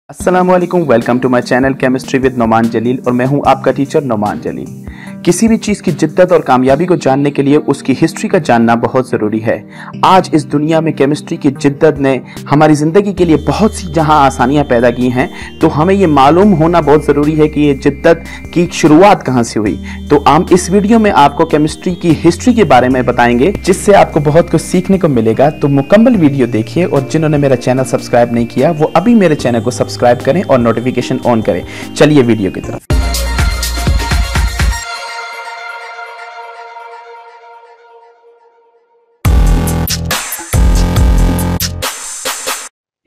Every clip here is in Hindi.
अस्सलामुअलैकुम, welcome to my channel chemistry with Noman Jalil और मैं हूं आपका टीचर नोमान जलील। किसी भी चीज़ की जिद्दत और कामयाबी को जानने के लिए उसकी हिस्ट्री का जानना बहुत ज़रूरी है। आज इस दुनिया में केमिस्ट्री की जिद्दत ने हमारी ज़िंदगी के लिए बहुत सी जहां आसानियां पैदा की हैं, तो हमें ये मालूम होना बहुत ज़रूरी है कि ये जिद्दत की शुरुआत कहां से हुई। तो हम इस वीडियो में आपको केमिस्ट्री की हिस्ट्री के बारे में बताएंगे, जिससे आपको बहुत कुछ सीखने को मिलेगा। तो मुकम्मल वीडियो देखिए और जिन्होंने मेरा चैनल सब्सक्राइब नहीं किया वो अभी मेरे चैनल को सब्सक्राइब करें और नोटिफिकेशन ऑन करें। चलिए वीडियो की तरफ।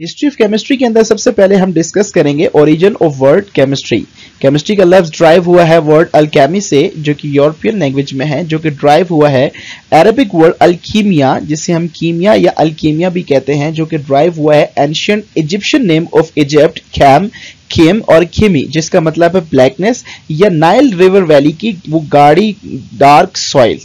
हिस्ट्री ऑफ केमिस्ट्री के अंदर सबसे पहले हम डिस्कस करेंगे origin of word chemistry. Chemistry का लफ्ज ड्राइव हुआ है वर्ड अल्केमी से, जो कि यूरोपियन लैंग्वेज में है, जो कि ड्राइव हुआ है अरबिक वर्ड अल्कीमिया, जिसे हम कीमिया या अल्कीमिया भी कहते हैं, जो कि ड्राइव हुआ है ancient Egyptian name of Egypt Kam, Khem और खेमी, जिसका मतलब है ब्लैकनेस या नाइल रिवर वैली की वो गाढ़ी dark soil.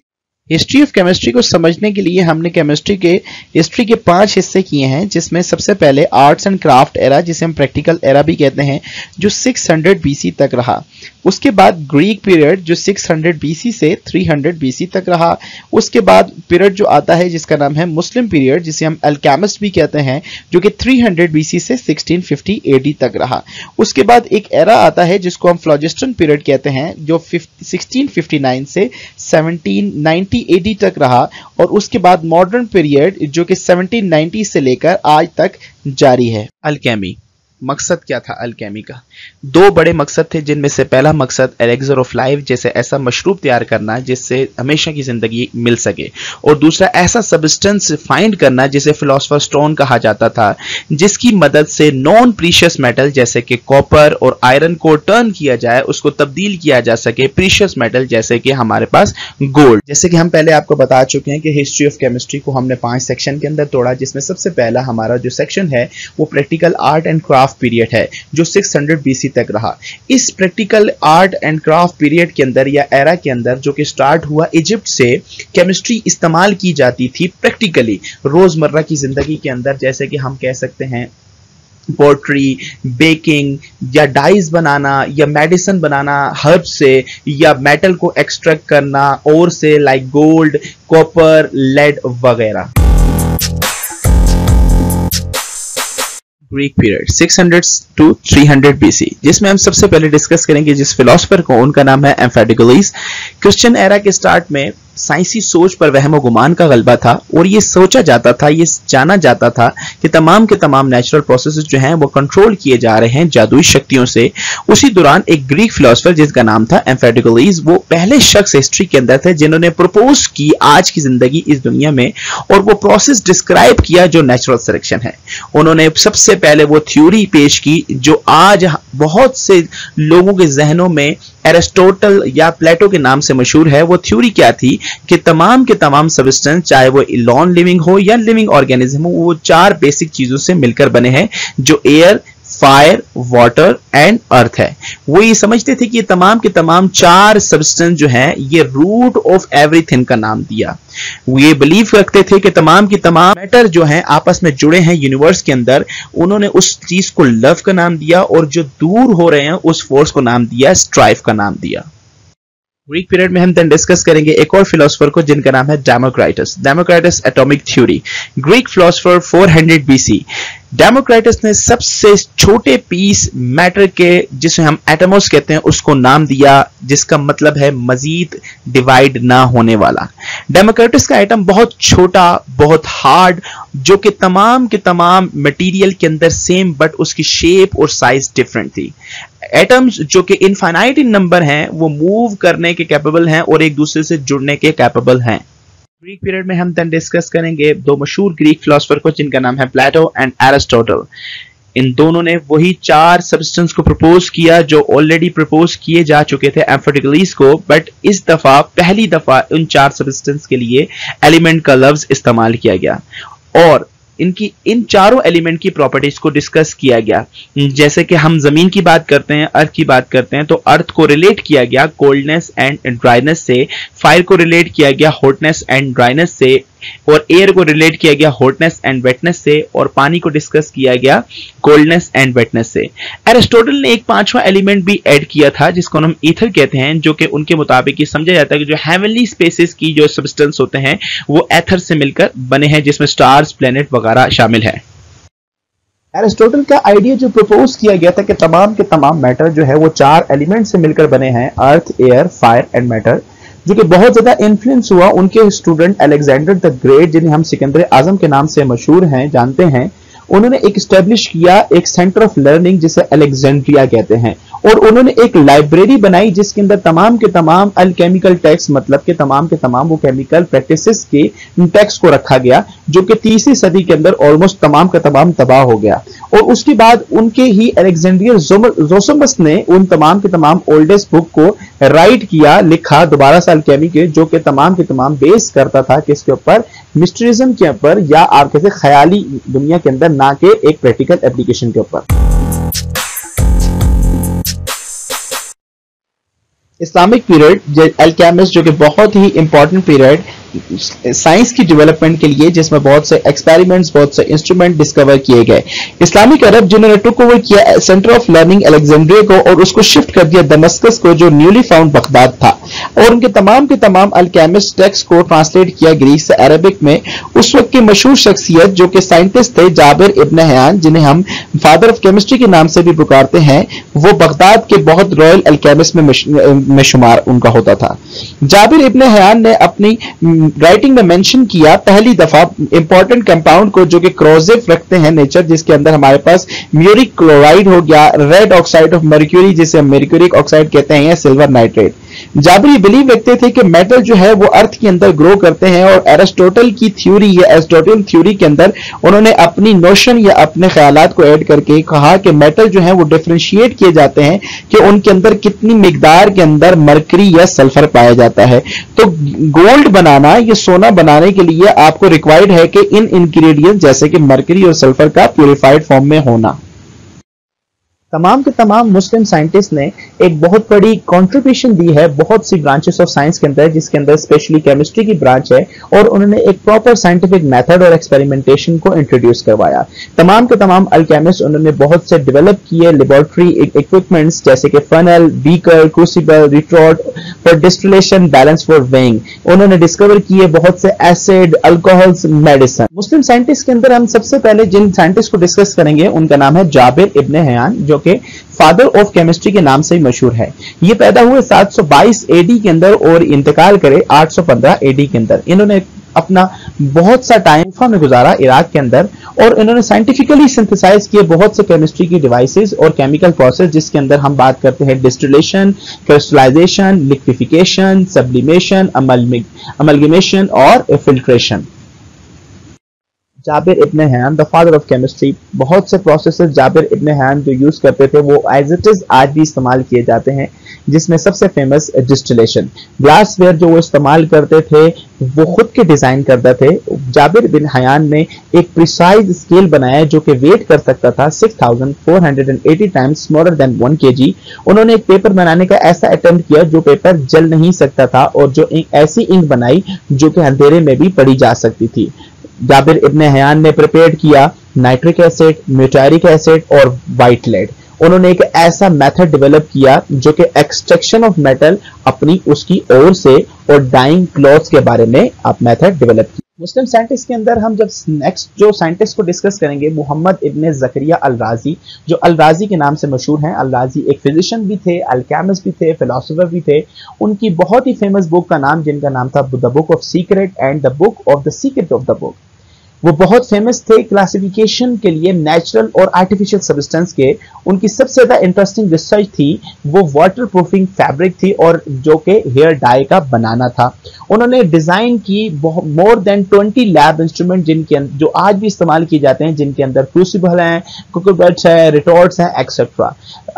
History of chemistry को समझने के लिए हमने केमिस्ट्री के हिस्ट्री के 5 हिस्से किए हैं, जिसमें सबसे पहले आर्ट्स एंड क्राफ्ट एरा, जिसे हम प्रैक्टिकल एरा भी कहते हैं, जो 600 BC तक रहा। उसके बाद ग्रीक पीरियड जो 600 BC से 300 BC तक रहा। उसके बाद पीरियड जो आता है जिसका नाम है मुस्लिम पीरियड, जिसे हम अल्केमिस्ट भी कहते हैं, जो कि 300 BC से 1650 AD तक रहा। उसके बाद एक एरा आता है जिसको हम फ्लोजिस्टन पीरियड कहते हैं, जो 1659 से 1790 AD तक रहा। और उसके बाद मॉडर्न पीरियड जो कि 1790 से लेकर आज तक जारी है। अल्केमी मकसद क्या था अल्केमी का? 2 बड़े मकसद थे, जिनमें से पहला मकसद एलेक्सर ऑफ लाइफ, जैसे ऐसा मशरूब तैयार करना जिससे हमेशा की जिंदगी मिल सके, और दूसरा ऐसा सब्सटेंस फाइंड करना जिसे फिलोसोफर स्टोन कहा जाता था, जिसकी मदद से नॉन प्रीशियस मेटल जैसे कि कॉपर और आयरन को टर्न किया जाए, उसको तब्दील किया जा सके प्रीशियस मेटल जैसे कि हमारे पास गोल्ड। जैसे कि हम पहले आपको बता चुके हैं कि हिस्ट्री ऑफ केमिस्ट्री को हमने 5 सेक्शन के अंदर तोड़ा, जिसमें सबसे पहला हमारा जो सेक्शन है वो practical art and craft period है, जो 600 BC तक रहा। इस practical art and craft period के अंदर या एरा के अंदर, जो कि स्टार्ट हुआ इजिप्ट से, केमिस्ट्री इस्तेमाल की जाती थी प्रैक्टिकली रोजमर्रा की जिंदगी के अंदर, जैसे कि हम कह सकते हैं पोट्री, बेकिंग या डाइज बनाना या मेडिसिन बनाना हर्ब से, या मेटल को एक्सट्रैक्ट करना और से, लाइक गोल्ड, कॉपर, लेड वगैरह। ग्रीक पीरियड 600 to 300 BC, जिसमें हम सबसे पहले डिस्कस करेंगे जिस फिलोसोफर को, उनका नाम है एम्फेडोक्लेस। क्रिश्चियन एरा के स्टार्ट में साइंसी सोच पर वहम व गुमान का गलबा था, और ये सोचा जाता था, ये जाना जाता था कि तमाम के तमाम नेचुरल प्रोसेसेस जो हैं वो कंट्रोल किए जा रहे हैं जादुई शक्तियों से। उसी दौरान एक ग्रीक फिलोसोफर जिसका नाम था एम्फेडोक्लेस, वो पहले शख्स हिस्ट्री के अंदर थे जिन्होंने प्रपोज की आज की जिंदगी इस दुनिया में, और वो प्रोसेस डिस्क्राइब किया जो नेचुरल सिलेक्शन है। उन्होंने सबसे पहले वो थ्योरी पेश की जो आज बहुत से लोगों के जहनों में एरिस्टोटल या प्लेटो के नाम से मशहूर है। वो थ्योरी क्या थी कि तमाम के तमाम सब्सटेंस, चाहे वो नॉन लिविंग हो या लिविंग ऑर्गेनिज्म हो, वो 4 बेसिक चीजों से मिलकर बने हैं, जो air, fire, water and earth है। वो ये समझते थे कि ये तमाम के तमाम 4 सब्सटेंस जो हैं ये रूट ऑफ एवरीथिंग का नाम दिया। वो ये बिलीव रखते थे कि तमाम की तमाम मैटर जो हैं आपस में जुड़े हैं यूनिवर्स के अंदर। उन्होंने उस चीज को लव का नाम दिया, और जो दूर हो रहे हैं उस फोर्स को नाम दिया स्ट्राइफ का नाम दिया। ग्रीक पीरियड में हम then डिस्कस करेंगे एक और फिलोसोफर को जिनका नाम है Democritus. Democritus atomic theory, Greek philosopher 400 BC। Democritus ने सबसे छोटे पीस मैटर के, जिसे हम एटमोस कहते हैं, उसको नाम दिया, जिसका मतलब है मजीद डिवाइड ना होने वाला। डेमोक्राइटस का एटम बहुत छोटा, बहुत हार्ड, जो कि तमाम के तमाम मटेरियल के अंदर सेम, बट उसकी शेप और साइज डिफरेंट थी। एटम्स जो कि इनफाइनाइट इन नंबर हैं, वो मूव करने के कैपेबल हैं और एक दूसरे से जुड़ने के कैपेबल हैं। ग्रीक पीरियड में हम then डिस्कस करेंगे 2 मशहूर ग्रीक फिलोसोफर को जिनका नाम है प्लेटो एंड एरिस्टोटल। इन दोनों ने वही 4 सब्सटेंस को प्रपोज किया जो ऑलरेडी प्रपोज किए जा चुके थे एम्फेडोक्लेस को, बट इस दफा पहली दफा उन 4 सब्सटेंस के लिए एलिमेंट का लफ्ज इस्तेमाल किया गया, और इनकी इन चारों एलिमेंट की प्रॉपर्टीज को डिस्कस किया गया। जैसे कि हम जमीन की बात करते हैं, अर्थ की बात करते हैं, तो अर्थ को रिलेट किया गया कोल्डनेस एंड ड्राइनेस से, फायर को रिलेट किया गया हॉटनेस एंड ड्राइनेस से, और एयर को रिलेट किया गया हॉटनेस एंड वेटनेस से, और पानी को डिस्कस किया गया कोल्डनेस एंड वेटनेस से। एरिस्टोटल ने एक पांचवा एलिमेंट भी ऐड किया था जिसको हम ईथर कहते हैं, जो कि उनके मुताबिक ये समझा जाता है कि जो हेवनली स्पेसेस की जो सब्सटेंस होते हैं वो एथर से मिलकर बने हैं, जिसमें स्टार्स, प्लेनेट वगैरह शामिल है। एरिस्टोटल का आइडिया जो प्रपोज किया गया था कि तमाम के तमाम मैटर जो है वो चार एलिमेंट से मिलकर बने हैं, अर्थ, एयर, फायर एंड मैटर, जो कि बहुत ज्यादा इन्फ्लुएंस हुआ उनके स्टूडेंट अलेक्जेंडर द ग्रेट, जिन्हें हम सिकंदर आजम के नाम से मशहूर हैं, जानते हैं। उन्होंने एक स्टैब्लिश किया एक सेंटर ऑफ लर्निंग जिसे अलेक्जेंड्रिया कहते हैं, और उन्होंने एक लाइब्रेरी बनाई जिसके अंदर तमाम के तमाम अल्केमिकल टेक्स्ट, मतलब के तमाम वो केमिकल प्रैक्टिसेस के टेक्स्ट को रखा गया, जो कि 3वीं सदी के अंदर ऑलमोस्ट तमाम का तमाम तबाह हो गया। और उसके बाद उनके ही अलेक्जेंड्रिया जोसोमस ने उन तमाम के तमाम ओल्डेस्ट बुक को राइट किया, लिखा दोबारा से अल्केमी के, जो कि तमाम के तमाम बेस करता था किसके ऊपर, मिस्ट्रिज्म के ऊपर, या आप कहते ख्याली दुनिया के अंदर, ना कि एक प्रैक्टिकल एप्लीकेशन के ऊपर। इस्लामिक पीरियड अल्केमिस्ट, जो कि बहुत ही इंपॉर्टेंट पीरियड साइंस की डेवलपमेंट के लिए, जिसमें बहुत से एक्सपेरिमेंट्स, बहुत से इंस्ट्रूमेंट डिस्कवर किए गए। इस्लामिक अरब जिन्होंने टुक ओवर किया सेंटर ऑफ लर्निंग अलेक्जेंड्रिया को और उसको शिफ्ट कर दिया दमस्कस को, जो न्यूली फाउंड बगदाद था, और उनके तमाम के तमाम अल्केमिस्ट टेक्स्ट को ट्रांसलेट किया ग्रीक से अरबिक में। उस वक्त की मशहूर शख्सियत जो कि साइंटिस्ट थे जाबिर इब्न हयान, जिन्हें हम फादर ऑफ केमिस्ट्री के नाम से भी पुकारते हैं, वो बगदाद के बहुत रॉयल अल्केमिस्ट में शुमार उनका होता था। जाबिर इब्न हयान ने अपनी राइटिंग में मेंशन किया पहली दफा इंपॉर्टेंट कंपाउंड को, जो कि क्रोजिव रखते हैं नेचर, जिसके अंदर हमारे पास म्यूरिक क्लोराइड हो गया, रेड ऑक्साइड ऑफ मर्क्यूरी जिसे मर्क्यूरिक ऑक्साइड कहते हैं, या सिल्वर नाइट्रेट। जाबरी बिलीव रखते थे कि मेटल जो है वो अर्थ के अंदर ग्रो करते हैं, और एरिस्टोटल की थ्योरी या एरिस्टोटल थ्योरी के अंदर उन्होंने अपनी नोशन या अपने ख्यालात को ऐड करके कहा कि मेटल जो है वो डिफरेंशिएट किए जाते हैं कि उनके अंदर कितनी मिकदार के अंदर मरकरी या सल्फर पाया जाता है। तो गोल्ड बनाना या सोना बनाने के लिए आपको रिक्वायर्ड है कि इन इंग्रेडिएंट्स जैसे कि मरकरी और सल्फर का प्यूरिफाइड फॉर्म में होना। तमाम के तमाम मुस्लिम साइंटिस्ट ने एक बहुत बड़ी कंट्रीब्यूशन दी है बहुत सी ब्रांचेस ऑफ साइंस के अंदर, जिसके अंदर स्पेशली केमिस्ट्री की ब्रांच है, और उन्होंने एक प्रॉपर साइंटिफिक मेथड और एक्सपेरिमेंटेशन को इंट्रोड्यूस करवाया। तमाम के तमाम अल्केमिस्ट उन्होंने बहुत से डेवलप किए लेबोरेटरी इक्विपमेंट्स, जैसे कि funnel, beaker, crucible, retort for distillation, balance for weighing. उन्होंने डिस्कवर किए बहुत से acid, alcohols, medicine. Muslim scientist के अंदर हम सबसे पहले जिन साइंटिस्ट को डिस्कस करेंगे उनका नाम है जाबिर इब्न हयान, जो कि फादर ऑफ केमिस्ट्री के नाम से ही मशहूर है। ये पैदा हुए 722 एडी के अंदर और इंतकाल करे 815 एडी के अंदर। इन्होंने अपना बहुत सा टाइम में गुजारा इराक के अंदर, और इन्होंने साइंटिफिकली सिंथेसाइज किए बहुत से केमिस्ट्री की डिवाइसेस और केमिकल प्रोसेस, जिसके अंदर हम बात करते हैं distillation, crystallisation, liquefaction, sublimation, amalgamation और filtration. Jabir ibn Hayyan the father of chemistry, बहुत से प्रोसेसेस जाबिर इब्न हयान जो यूज करते थे वो एज इट इज आज भी इस्तेमाल किए जाते हैं, जिसमें सबसे फेमस डिस्टिलेशन। ग्लासवेयर जो वो इस्तेमाल करते थे वो खुद के डिजाइन करते थे। जाबिर बिन हयान ने एक प्रिसाइज स्केल बनाया जो कि वेट कर सकता था 6480 टाइम्स स्मॉलर देन 1 kg। उन्होंने एक पेपर बनाने का ऐसा अटेम्प्ट किया जो पेपर जल नहीं सकता था, और जो ऐसी इंक बनाई जो कि अंधेरे में भी पढ़ी जा सकती थी। जाबिर इब्न हयान ने प्रिपेयर किया नाइट्रिक एसिड, म्यूटारिक एसिड और व्हाइट लेड। उन्होंने एक ऐसा मेथड डेवलप किया जो कि एक्सट्रैक्शन ऑफ मेटल अपनी उसकी ओर से और डाइंग क्लॉथ्स के बारे में आप मेथड डेवलप किया। मुस्लिम साइंटिस्ट के अंदर हम जब नेक्स्ट जो साइंटिस्ट को डिस्कस करेंगे, मोहम्मद इब्न जकरिया अल राजी, जो अल राजी के नाम से मशहूर हैं। अल राजी एक फिजिशियन भी थे, अल्केमिस्ट भी थे, फिलोसोफर भी थे। उनकी बहुत ही फेमस बुक का नाम, जिनका नाम था the book of secret and the book of the secret of the book. वो बहुत फेमस थे क्लासिफिकेशन के लिए नेचुरल और आर्टिफिशियल सब्सटेंस के। उनकी सबसे ज्यादा इंटरेस्टिंग रिसर्च थी वो वाटर प्रूफिंग फैब्रिक थी, और जो कि हेयर डाई का बनाना था। उन्होंने डिजाइन की मोर देन 20 लैब इंस्ट्रूमेंट जिनके जो आज भी इस्तेमाल किए जाते हैं, जिनके अंदर क्रूसिबल हैं, कुकुबर्ट्स है, रिटॉर्ट्स हैं, एक्सेट्रा।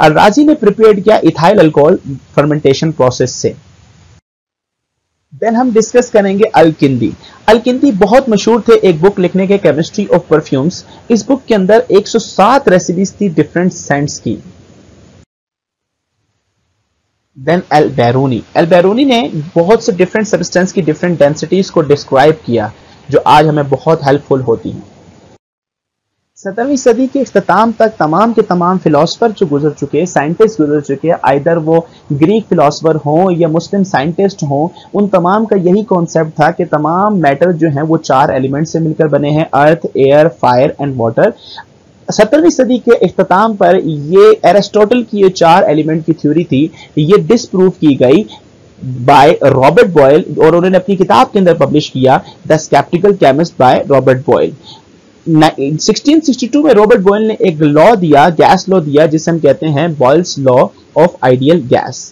राजी ने प्रिपेयर किया इथाइल अल्कोहल फर्मेंटेशन प्रोसेस से। देन हम डिस्कस करेंगे अल-किंदी। अल-किंदी बहुत मशहूर थे एक बुक लिखने के, केमिस्ट्री ऑफ परफ्यूम्स। इस बुक के अंदर 107 रेसिपीज थी डिफरेंट सेंट्स की। देन अल-बैरूनी ने बहुत से डिफरेंट सब्सटेंस की डिफरेंट डेंसिटीज को डिस्क्राइब किया। जो आज हमें बहुत हेल्पफुल होती हैं। 17वीं सदी के इख्तिताम तक तमाम के तमाम फिलोसफर जो गुजर चुके, साइंटिस्ट गुजर चुके, आइदर वो ग्रीक फिलोसफर हों या मुस्लिम साइंटिस्ट हों, उन तमाम का यही कॉन्सेप्ट था कि तमाम मैटर जो हैं वो 4 एलिमेंट से मिलकर बने हैं, अर्थ, एयर, फायर एंड वाटर। 17वीं सदी के इख्तिताम पर ये एरिस्टोटल की ये 4 एलिमेंट की थ्योरी थी, ये डिसप्रूव की गई बाय रॉबर्ट बॉयल और उन्होंने अपनी किताब के अंदर पब्लिश किया the sceptical chemist by Robert Boyle. 1662 में रॉबर्ट बॉयल ने एक लॉ दिया, गैस लॉ दिया, जिसे हम कहते हैं Boyle's law of ideal gas.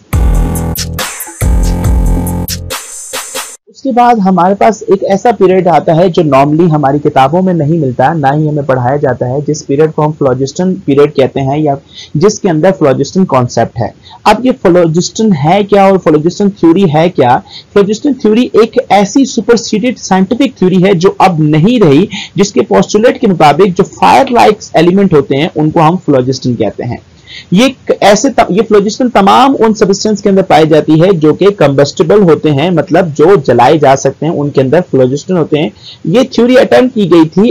उसके बाद हमारे पास एक ऐसा पीरियड आता है जो नॉर्मली हमारी किताबों में नहीं मिलता, ना ही हमें पढ़ाया जाता है, जिस पीरियड को हम फ्लोजिस्टन पीरियड कहते हैं या जिसके अंदर फ्लोजिस्टन कॉन्सेप्ट है। अब ये फ्लोजिस्टन है क्या और फ्लोजिस्टन थ्योरी है क्या? फ्लोजिस्टन थ्योरी एक ऐसी सुपरसीडेड साइंटिफिक थ्योरी है जो अब नहीं रही, जिसके पोस्टुलेट के मुताबिक जो फायर लाइक एलिमेंट होते हैं उनको हम फ्लोजिस्टन कहते हैं। ये फ्लोजिस्टन तमाम उन सब्सटेंस के अंदर पाई जाती है जो कि कंबस्टिबल होते हैं, मतलब जो जलाए जा सकते हैं, उनके अंदर फ्लोजिस्टन होते हैं। ये थ्योरी अटेम्प्ट की गई थी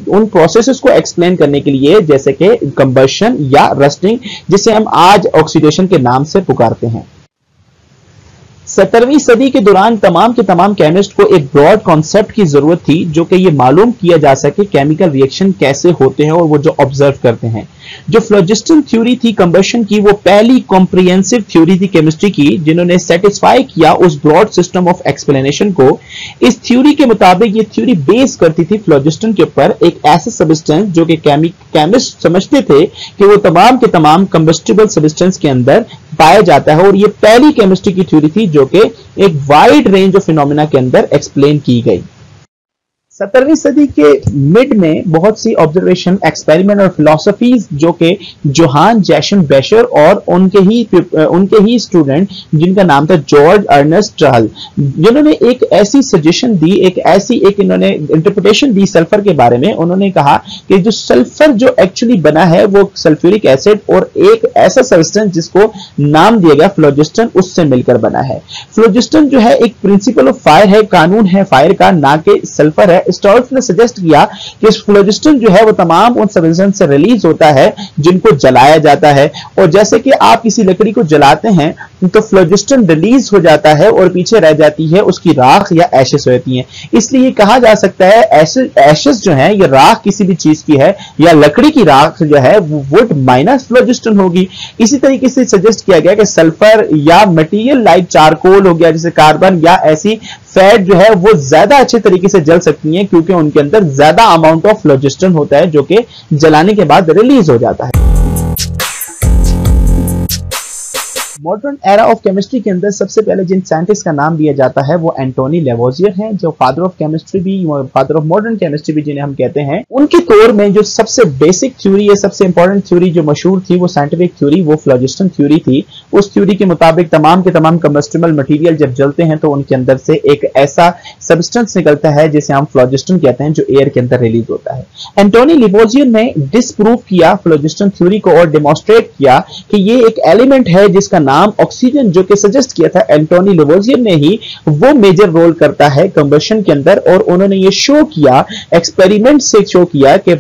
उन प्रोसेसेस को एक्सप्लेन करने के लिए, जैसे कि कंबशन या रस्टिंग, जिसे हम आज ऑक्सीडेशन के नाम से पुकारते हैं। 17वीं सदी के दौरान तमाम के तमाम केमिस्ट को एक ब्रॉड कॉन्सेप्ट की जरूरत थी, जो कि ये मालूम किया जा सके केमिकल रिएक्शन कैसे होते हैं और वो जो ऑब्जर्व करते हैं। जो फ्लोजिस्टन थ्योरी थी कंबशन की, वो पहली कॉम्प्रिहेंसिव थ्योरी थी केमिस्ट्री की, जिन्होंने सेटिस्फाई किया उस ब्रॉड सिस्टम ऑफ एक्सप्लेनेशन को। इस थ्योरी के मुताबिक ये थ्योरी बेस करती थी फ्लोजिस्टन के ऊपर एक ऐसा सब्सटेंस जो कि केमिस्ट समझते थे कि वो तमाम के तमाम कंबस्टिबल सब्सटेंस के अंदर पाया जाता है, और ये पहली केमिस्ट्री की थ्योरी थी जो कि एक वाइड रेंज ऑफ फिनोमेना के अंदर एक्सप्लेन की गई। 17वीं सदी के मिड में बहुत सी ऑब्जर्वेशन, एक्सपेरिमेंट और फिलोसफीज जो कि जोहान जैशन बेशर और उनके ही स्टूडेंट जिनका नाम था जॉर्ज अर्नेस्ट ट्रहल, जिन्होंने एक ऐसी सजेशन दी, एक इन्होंने इंटरप्रिटेशन दी सल्फर के बारे में। उन्होंने कहा कि जो सल्फर जो एक्चुअली बना है वो सल्फ्यूरिक एसिड और एक ऐसा सब्सटेंस जिसको नाम दिया गया फ्लोजिस्टन, उससे मिलकर बना है। फ्लोजिस्टन जो है एक प्रिंसिपल ऑफ फायर है, कानून है फायर का, ना कि सल्फर है। स्टोल्फ ने सजेस्ट किया कि फ्लोजिस्टन जो है वो तमाम उन सब्सटेंस से रिलीज होता है जिनको जलाया जाता है, और जैसे कि आप किसी लकड़ी को जलाते हैं तो फ्लोजिस्टन रिलीज हो जाता है और पीछे रह जाती है उसकी राख या एशेस होती हैं। इसलिए कहा जा सकता है एशेस जो है ये राख किसी भी चीज की है, या लकड़ी की राख जो है वो वुड माइनस फ्लोजिस्टन होगी। इसी तरीके से सजेस्ट किया गया कि सल्फर या मटेरियल लाइक चारकोल हो गया, जैसे कार्बन या ऐसी फैट जो है वो ज्यादा अच्छे तरीके से जल सकती हैं, क्योंकि उनके अंदर ज्यादा अमाउंट ऑफ फ्लोजिस्टन होता है जो कि जलाने के बाद रिलीज हो जाता है। मॉडर्न एरा ऑफ केमिस्ट्री के अंदर सबसे पहले जिन साइंटिस्ट का नाम दिया जाता है वो एंटोनी लेवोजियर हैं, जो फादर ऑफ केमिस्ट्री भी, फादर ऑफ मॉडर्न केमिस्ट्री भी जिन्हें हम कहते हैं। उनके तौर में जो सबसे बेसिक थ्योरी है, सबसे इंपॉर्टेंट थ्योरी जो मशहूर थी, वो साइंटिफिक थ्योरी, वो फ्लोजिस्टन थ्योरी थी। उस थ्योरी के मुताबिक तमाम के तमाम कंबस्टिबल मटेरियल जब जलते हैं तो उनके अंदर से एक ऐसा सब्सटेंस निकलता है जिसे हम फ्लोजिस्टन कहते हैं, जो एयर के अंदर रिलीज होता है। एंटोनी लेवोजियर ने डिसप्रूव किया फ्लोजिस्टन थ्योरी को और डेमोन्स्ट्रेट किया कि ये एक एलिमेंट है जिसका नाम ऑक्सीजन, जो कि सजेस्ट किया था एंटोनी लेवोजियर ने ही, वो मेजर रोल करता है कंबशन के अंदर। और उन्होंने ये शो किया, एक्सपेरिमेंट से शो किया कि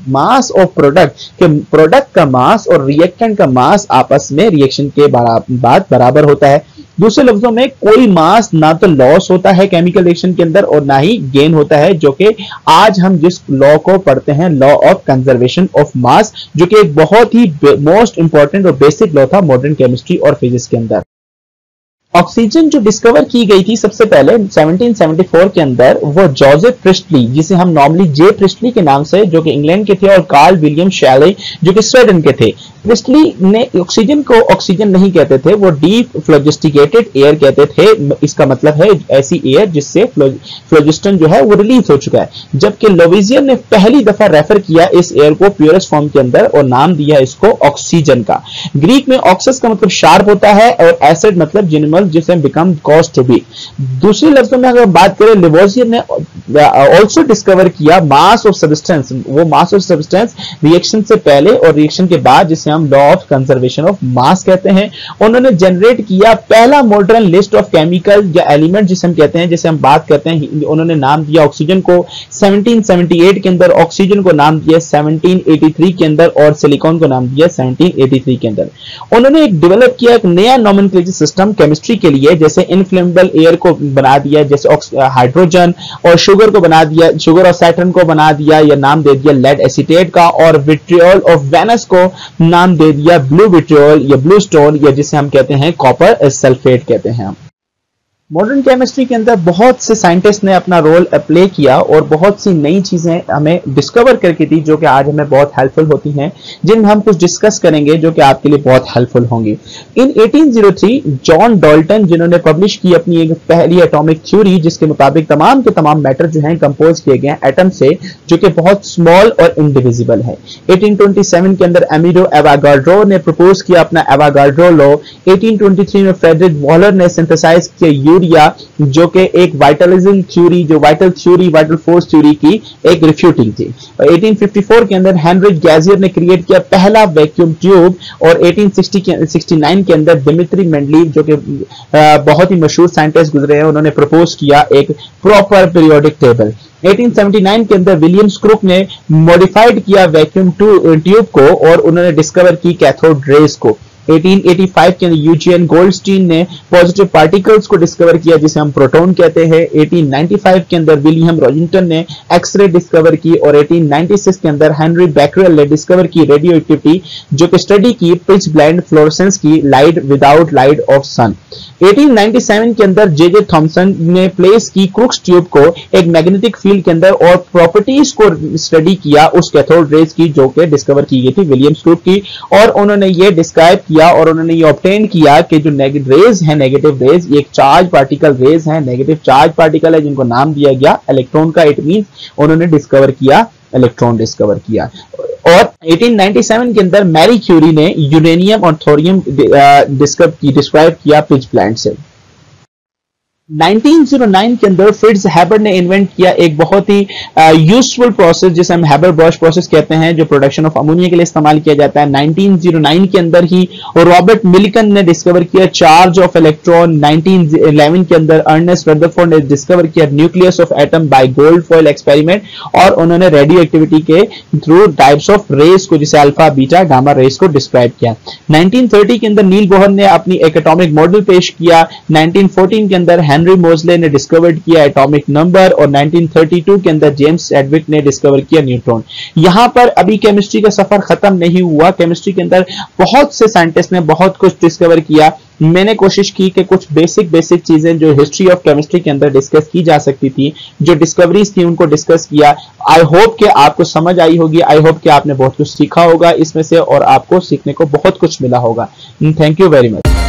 मास ऑफ प्रोडक्ट का मास और रिएक्टेंट का मास आपस में रिएक्शन के बाद बराबर होता है। दूसरे लफ्जों में कोई मास ना तो लॉस होता है केमिकल रिएक्शन के अंदर और ना ही गेन होता है, जो कि आज हम जिस लॉ को पढ़ते हैं, law of conservation of mass, जो कि एक बहुत ही मोस्ट इंपॉर्टेंट और बेसिक लॉ था मॉडर्न केमिस्ट्री और फिजिक्स के अंदर। ऑक्सीजन जो डिस्कवर की गई थी सबसे पहले 1774 के अंदर, वो जोसेफ प्रिस्टली, जिसे हम नॉर्मली जे प्रिस्टली के नाम से, जो कि इंग्लैंड के थे, और कार्ल विलियम शैले जो कि स्वीडन के थे। प्रिस्टली ने ऑक्सीजन को ऑक्सीजन नहीं कहते थे, वो डीप फ्लोजिस्टिकेटेड एयर कहते थे। इसका मतलब है ऐसी एयर जिससे फ्लोजिस्टन जो है वो रिलीज हो चुका है। जबकि लेवोजियर ने पहली दफा रेफर किया इस एयर को प्योरेस्ट फॉर्म के अंदर और नाम दिया इसको ऑक्सीजन का। ग्रीक में ऑक्सस का मतलब शार्प होता है और एसिड मतलब जिनिमल नॉर्मल जिसे बिकम कॉज टू बी। दूसरे लफ्जों में अगर बात करें, लिवोसियर ने ऑल्सो डिस्कवर किया मास ऑफ सब्सटेंस, वो मास ऑफ सब्सटेंस रिएक्शन से पहले और रिएक्शन के बाद, जिसे हम law of conservation of mass कहते हैं। उन्होंने जनरेट किया पहला मॉडर्न लिस्ट ऑफ केमिकल या एलिमेंट जिसे हम कहते हैं, जैसे हम बात करते हैं, उन्होंने नाम दिया ऑक्सीजन को 1778 के अंदर, ऑक्सीजन को नाम दिया 1783 के अंदर और सिलिकॉन को नाम दिया 1783 के अंदर। उन्होंने एक डेवलप किया एक नया नोमेनक्लेचर सिस्टम केमिस्ट्री के लिए, जैसे इनफ्लेमेबल एयर को बना दिया, जैसे हाइड्रोजन, और शुगर को बना दिया, शुगर और सैटर्न को बना दिया या नाम दे दिया लेड एसीटेट का, और विट्रियोल ऑफ वेनस को नाम दे दिया ब्लू विट्रियोल या ब्लू स्टोन, या जिसे हम कहते हैं कॉपर सल्फेट कहते हैं। मॉडर्न केमिस्ट्री के अंदर बहुत से साइंटिस्ट ने अपना रोल प्ले किया और बहुत सी नई चीजें हमें डिस्कवर करके दी, जो कि आज हमें बहुत हेल्पफुल होती हैं, जिनमें हम कुछ डिस्कस करेंगे जो कि आपके लिए बहुत हेल्पफुल होंगी। इन 1803 जॉन डाल्टन, जिन्होंने पब्लिश की अपनी एक पहली एटॉमिक थ्योरी, जिसके मुताबिक तमाम के तमाम मैटर जो हैं कंपोज किए गए हैं एटम से, जो कि बहुत स्मॉल और इनडिविजिबल है। 1827 के अंदर एमिडो एवागाड्रो ने प्रपोज किया अपना एवागाड्रो लॉ। 1823 में फ्रेडरिक वॉलर ने सिंथेसाइज किया यूरिया, जो कि एक वाइटलिज्म थ्योरी, जो वाइटल फोर्स थ्योरी की एक रिफ्यूटिंग थी। 1854 के अंदर हेनरिच गैजियर ने क्रिएट किया पहला वैक्यूम ट्यूब, और 1869 के अंदर दिमित्री मेंडलीव, जो कि बहुत ही मशहूर साइंटिस्ट गुजरे हैं, उन्होंने प्रपोज किया एक प्रॉपर पीरियोडिक टेबल। 1879 के अंदर विलियम क्रुक ने मॉडिफाइड किया वैक्यूम ट्यूब को और उन्होंने डिस्कवर की कैथोड रेज को। 1885 के अंदर यूजीएन गोल्डस्टीन ने पॉजिटिव पार्टिकल्स को डिस्कवर किया, जिसे हम प्रोटॉन कहते हैं। 1895 के अंदर विलियम रॉजिंगटन ने एक्सरे डिस्कवर की, और 1896 के अंदर हेनरी बैकरेल ने डिस्कवर की रेडियो एक्टिविटी, जो कि स्टडी की पिच ब्लाइंड फ्लोरेसेंस की लाइट विदाउट लाइट ऑफ सन। 1897 के अंदर जे थॉमसन ने प्लेस की क्रुक्स ट्यूब को एक मैग्नेटिक फील्ड के अंदर और प्रॉपर्टीज को स्टडी किया उस कैथोड रेज की, जो कि डिस्कवर की गई थी विलियम क्रुक की, और उन्होंने ये डिस्क्राइब किया और उन्होंने ये ऑब्टेन किया कि जो रेज है, नेगेटिव रेज, ये एक चार्ज पार्टिकल रेज है, नेगेटिव चार्ज पार्टिकल है, जिनको नाम दिया गया इलेक्ट्रॉन का। इट मींस उन्होंने डिस्कवर किया, इलेक्ट्रॉन डिस्कवर किया। और 1897 के अंदर मैरी क्यूरी ने यूरेनियम और थोरियम डिस्क्राइब किया पिच ब्लाइंड से। 1909 के अंदर फ्रिट्ज हैबर ने इन्वेंट किया एक बहुत ही यूजफुल प्रोसेस, जिसे हम हैबर बॉश प्रोसेस कहते हैं, जो प्रोडक्शन ऑफ अमोनिया के लिए इस्तेमाल किया जाता है। 1909 के अंदर ही रॉबर्ट मिल्टन ने डिस्कवर किया चार्ज ऑफ इलेक्ट्रॉन। 1911 के अंदर अर्नेस्ट रदरफोर्ड ने डिस्कवर किया nucleus of atom by gold foil experiment, और उन्होंने रेडियो एक्टिविटी के थ्रू टाइप्स ऑफ रेस को, जैसे अल्फा बीटा गामा रेस को डिस्क्राइब किया। 1930 के अंदर नील बोहर ने अपनी एक एटॉमिक मॉडल पेश किया। 1914 के अंदर हेनरी मोजले ने डिस्कवर्ड किया एटॉमिक नंबर, और 1932 के अंदर जेम्स चैडविक ने डिस्कवर किया न्यूट्रॉन। यहां पर अभी केमिस्ट्री का सफर खत्म नहीं हुआ। केमिस्ट्री के अंदर बहुत से साइंटिस्ट ने बहुत कुछ डिस्कवर किया। मैंने कोशिश की कि कुछ बेसिक चीजें जो हिस्ट्री ऑफ केमिस्ट्री के अंदर डिस्कस की जा सकती थी, जो डिस्कवरीज थी, उनको डिस्कस किया। आई होप कि आपको समझ आई होगी, आई होप कि आपने बहुत कुछ सीखा होगा इसमें से, और आपको सीखने को बहुत कुछ मिला होगा। Thank you very much.